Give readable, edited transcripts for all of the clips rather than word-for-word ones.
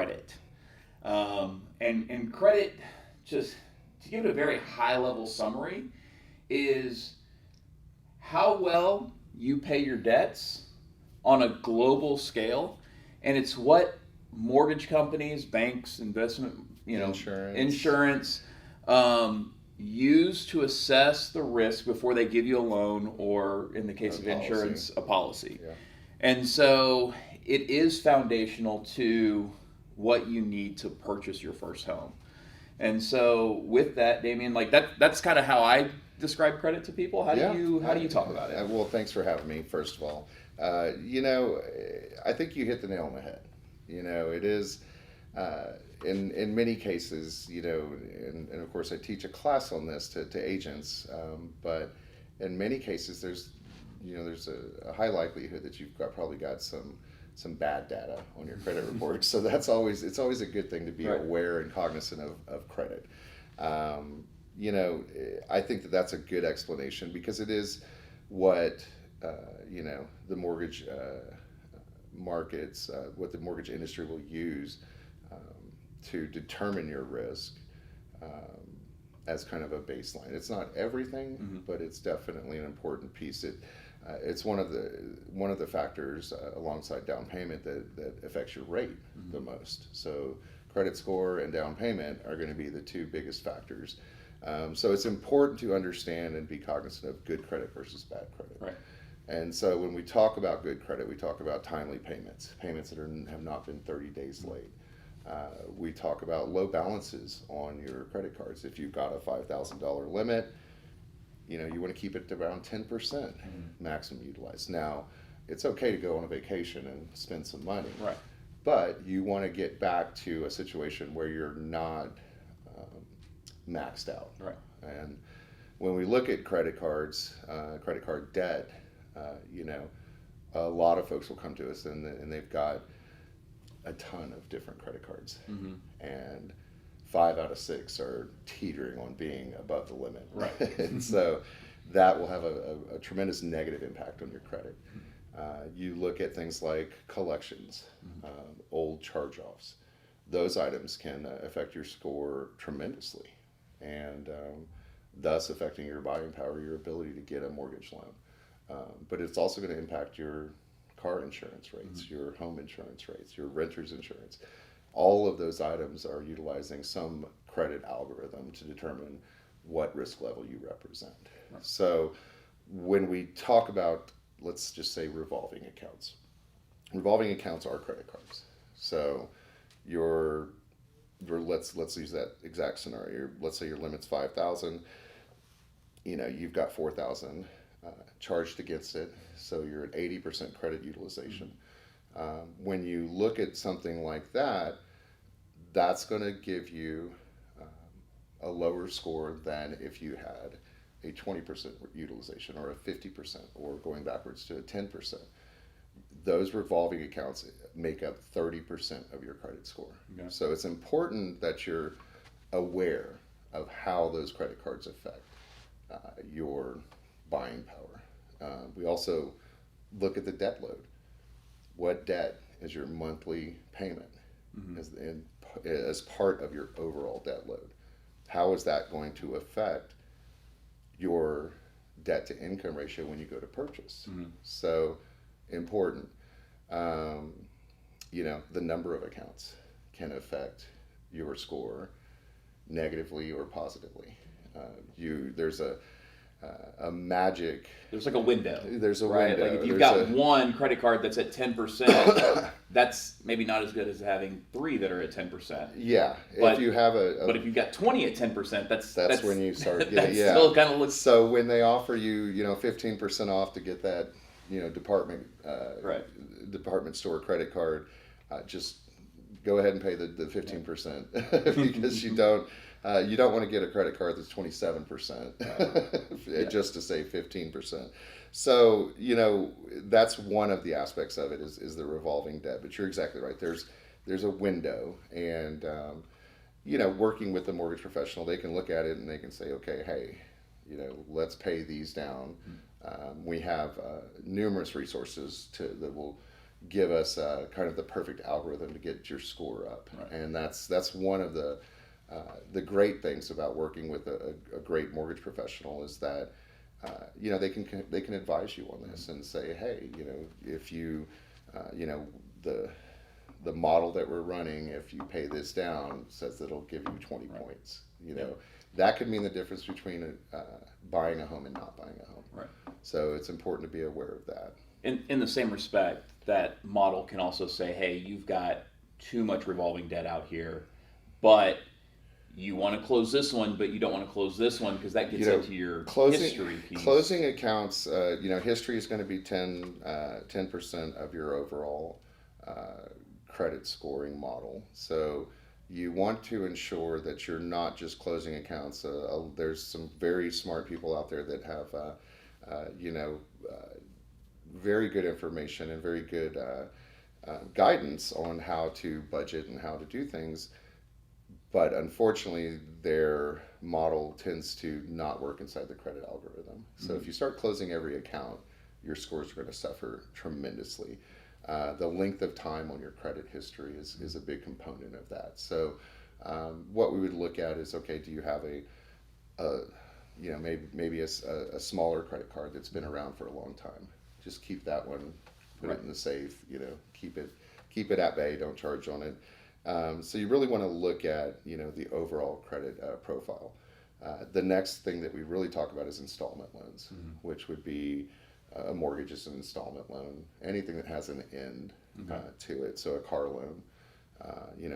credit. And credit, just to give it a very high level summary, is how well you pay your debts on a global scale, and it's what mortgage companies, banks, investment, insurance, use to assess the risk before they give you a loan, or in the case of insurance, a policy. Yeah. And so it is foundational to what you need to purchase your first home. And so with that, Damian, like that's kind of how I describe credit to people. How do you talk about it? Well, thanks for having me, first of all. I think you hit the nail on the head. It is, in many cases, and of course I teach a class on this to agents, but in many cases there's a high likelihood that you've probably got some bad data on your credit report. So it's always a good thing to be aware and cognizant of credit. I think that's a good explanation, because it is what the mortgage markets, what the mortgage industry will use to determine your risk, as kind of a baseline. It's not everything, but it's definitely an important piece. It's one of the factors, alongside down payment, that affects your rate the most. So credit score and down payment are going to be the two biggest factors. So it's important to understand and be cognizant of good credit versus bad credit. Right. And so when we talk about good credit, we talk about timely payments that have not been 30 days late. We talk about low balances on your credit cards. If you've got a $5,000 limit, you want to keep it to around 10% maximum utilized. Now, it's okay to go on a vacation and spend some money, right? But you want to get back to a situation where you're not maxed out. Right. And when we look at credit cards, credit card debt, a lot of folks will come to us and they've got a ton of different credit cards, and 5 out of 6 are teetering on being above the limit. Right. And so that will have a tremendous negative impact on your credit. You look at things like collections, old charge-offs. Those items can affect your score tremendously, and thus affecting your buying power, your ability to get a mortgage loan. But it's also going to impact your car insurance rates, your home insurance rates, your renter's insurance. All of those items are utilizing some credit algorithm to determine what risk level you represent. Right. So when we talk about, let's just say, revolving accounts are credit cards. So let's use that exact scenario. Let's say your limit's 5,000. You've got 4,000 charged against it, so you're at 80% credit utilization. When you look at something like that, that's going to give you a lower score than if you had a 20% utilization, or a 50%, or going backwards to a 10%. Those revolving accounts make up 30% of your credit score. Okay. So it's important that you're aware of how those credit cards affect your buying power. We also look at the debt load. What debt is your monthly payment as part of your overall debt load? How is that going to affect your debt to income ratio when you go to purchase? So important. The number of accounts can affect your score negatively or positively. There's a magic. There's like a window. There's a right? window. Like if you've got one credit card that's at 10%, that's maybe not as good as having 3 that are at 10%. Yeah. But if you have but if you've got 20 at 10%, that's when you start getting. That still kind of looks. So when they offer you 15% off to get that department store credit card, just go ahead and pay the 15% because you don't want to get a credit card that's 27% just to save 15%. So that's one of the aspects of it is the revolving debt. But you're exactly right. There's a window, and working with the mortgage professional, they can look at it and they can say, okay, hey, let's pay these down. We have numerous resources that will give us kind of the perfect algorithm to get your score up. Right. And that's one of the great things about working with a great mortgage professional is that they can advise you on this and say, hey, if you the model that we're running, if you pay this down, says that it'll give you 20 Right. points. That could mean the difference between buying a home and not buying a home. Right. So it's important to be aware of that. In the same respect, that model can also say, hey, you've got too much revolving debt out here, but you want to close this one, but you don't want to close this one because that gets into your history piece. Closing accounts, history is going to be 10% of your overall credit scoring model. So you want to ensure that you're not just closing accounts. There's some very smart people out there that have, very good information and very good guidance on how to budget and how to do things. But unfortunately, their model tends to not work inside the credit algorithm. So if you start closing every account, your scores are going to suffer tremendously. The length of time on your credit history is a big component of that. So what we would look at is, okay, do you have maybe a smaller credit card that's been around for a long time? Just keep that one, put it in the safe, keep it at bay, don't charge on it. So you really want to look at, the overall credit profile. The next thing that we really talk about is installment loans, which would be a mortgage is an installment loan, anything that has an end to it. So a car loan,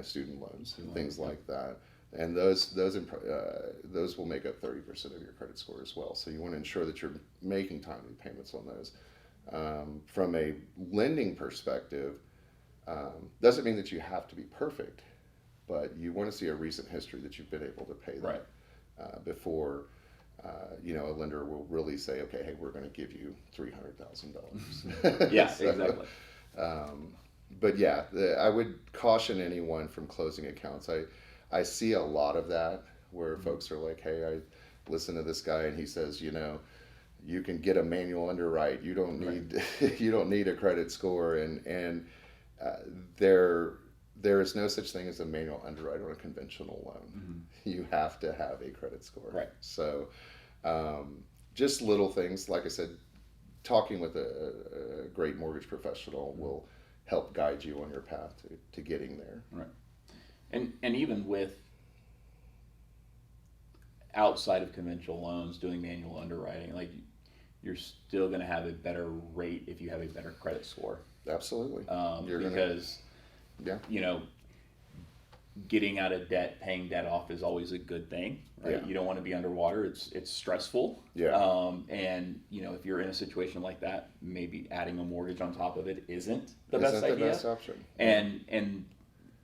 student loans, things like that. And those will make up 30% of your credit score as well. So you want to ensure that you're making timely payments on those. From a lending perspective, doesn't mean that you have to be perfect, but you want to see a recent history that you've been able to pay that before a lender will really say, okay, hey, we're going to give you $300,000. Yeah, exactly. But yeah, I would caution anyone from closing accounts. I see a lot of that where folks are like, hey, I listen to this guy and he says, you can get a manual underwrite. You don't need you don't need a credit score, and there is no such thing as a manual underwrite on a conventional loan. You have to have a credit score. Right. So just little things, like I said, talking with a great mortgage professional will help guide you on your path to getting there. Right. And even with outside of conventional loans, doing manual underwriting, like you're still going to have a better rate if you have a better credit score. Absolutely. Because getting out of debt, paying debt off is always a good thing, right? Yeah. You don't want to be underwater. It's stressful. Yeah. And if you're in a situation like that, maybe adding a mortgage on top of it isn't the best idea. The best option. And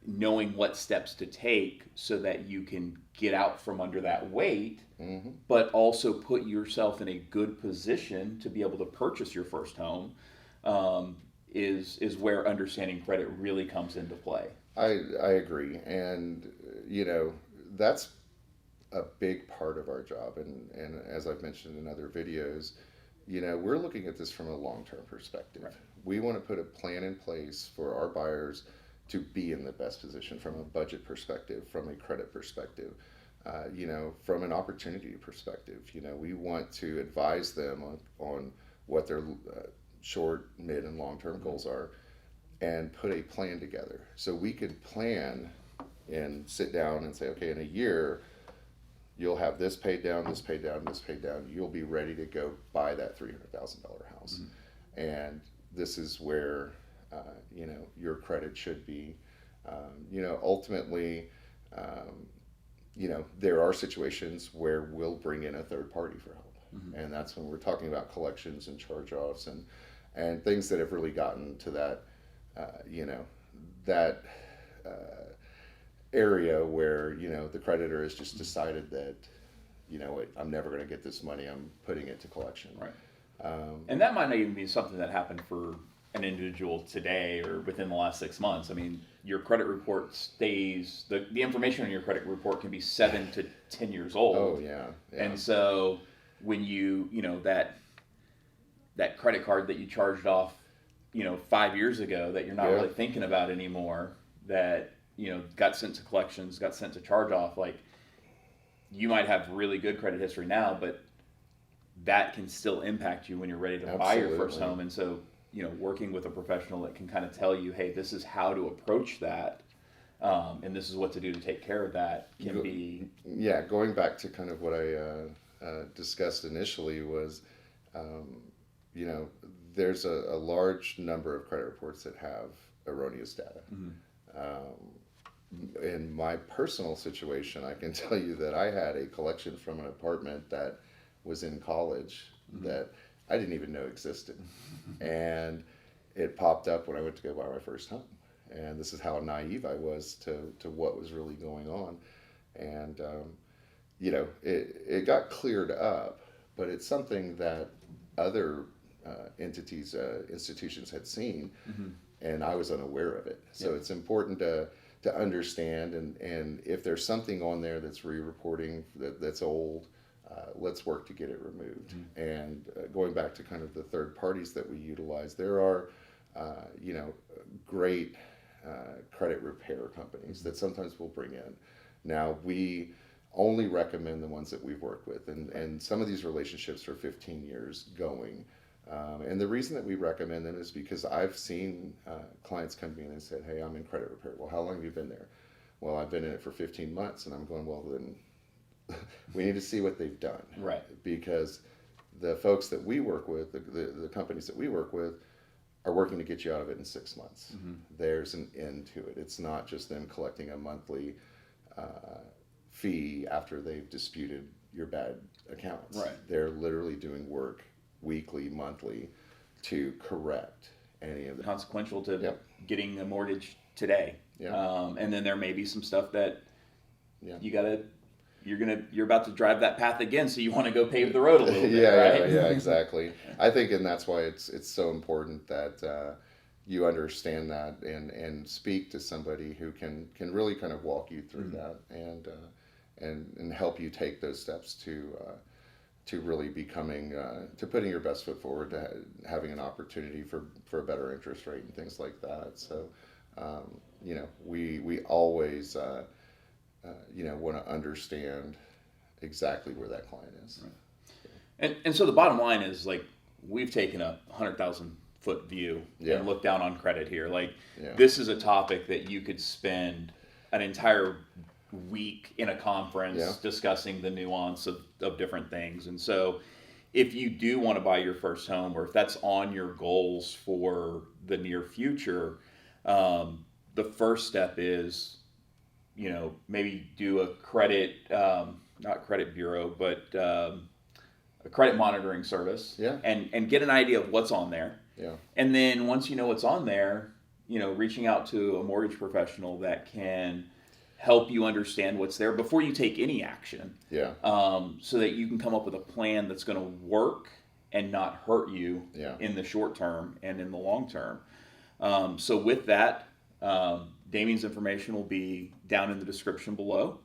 knowing what steps to take so that you can get out from under that weight, but also put yourself in a good position to be able to purchase your first home, is where understanding credit really comes into play. I agree, and that's a big part of our job, and as I've mentioned in other videos, we're looking at this from a long-term perspective. Right. We want to put a plan in place for our buyers to be in the best position from a budget perspective, from a credit perspective, from an opportunity perspective. We want to advise them on what their short, mid, and long-term goals are, and put a plan together. So we could plan and sit down and say, okay, in a year, you'll have this paid down, this paid down, this paid down. You'll be ready to go buy that $300,000 house. And this is where, your credit should be. Ultimately, there are situations where we'll bring in a third party for help. And that's when we're talking about collections and charge-offs and things that have really gotten to that, area where, the creditor has just decided that, I'm never going to get this money, I'm putting it to collection. Right. And that might not even be something that happened for an individual today or within the last 6 months. I mean, your credit report stays, the information on your credit report can be 7 to 10 years old. Oh, yeah. And so when that credit card that you charged off 5 years ago that you're not Yeah. really thinking about anymore, that got sent to collections, got sent to charge off. Like, you might have really good credit history now, but that can still impact you when you're ready to buy your first Absolutely. home. And so, working with a professional that can kind of tell you, hey, this is how to approach that, and this is what to do to take care of that, can be. Yeah, going back to kind of what I discussed initially was, you know, there's a large number of credit reports that have erroneous data. Mhm. In my personal situation, I can tell you that I had a collection from an apartment that was in college that I didn't even know existed. And it popped up when I went to go buy my first home. And this is how naive I was to what was really going on. And, it got cleared up, but it's something that other institutions had seen, Mhm. and I was unaware of it. So Yeah. it's important to understand, and if there's something on there that's re-reporting that's old, let's work to get it removed. And going back to kind of the third parties that we utilize, there are great credit repair companies that sometimes we'll bring in. Now, we only recommend the ones that we've worked with, and some of these relationships are 15 years going. And the reason that we recommend them is because I've seen clients come to me and said, hey, I'm in credit repair. Well, how long have you been there? Well, I've been in it for 15 months. And I'm going, well, then we need to see what they've done. Right. Because the folks that we work with, the companies that we work with, are working to get you out of it in 6 months. There's an end to it. It's not just them collecting a monthly fee after they've disputed your bad accounts. Right. They're literally doing work weekly, monthly to correct any of the Consequential to Yep. getting a mortgage today. Yeah. And then there may be some stuff that Yeah. you're about to drive that path again, so you want to go pave the road a little bit, yeah, right? yeah, exactly. I think, and that's why it's so important that you understand that and speak to somebody who can really kind of walk you through that and help you take those steps to really becoming to putting your best foot forward, to having an opportunity for a better interest rate and things like that. So we always want to understand exactly where that client is. Right. And so the bottom line is, like, we've taken a 100,000-foot view and looked down on credit here. Like, this is a topic that you could spend an entire week in a conference discussing the nuance of different things. And so if you do want to buy your first home, or if that's on your goals for the near future, the first step is, maybe do a credit, not credit bureau, but a credit monitoring service, and get an idea of what's on there. Yeah. And then once you know what's on there, reaching out to a mortgage professional that can help you understand what's there before you take any action. Yeah. So that you can come up with a plan that's going to work and not hurt you in the short term and in the long term. So with that, Damian's information will be down in the description below.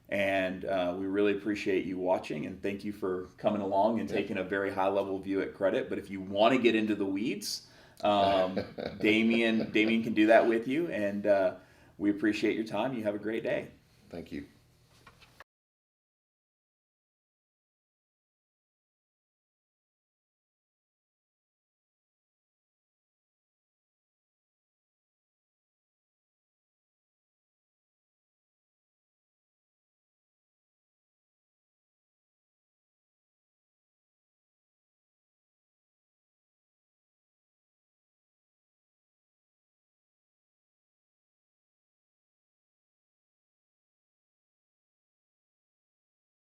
And we really appreciate you watching, and thank you for coming along and taking a very high level view at credit. But if you want to get into the weeds, Damian can do that with you. And we appreciate your time. You have a great day. Thank you.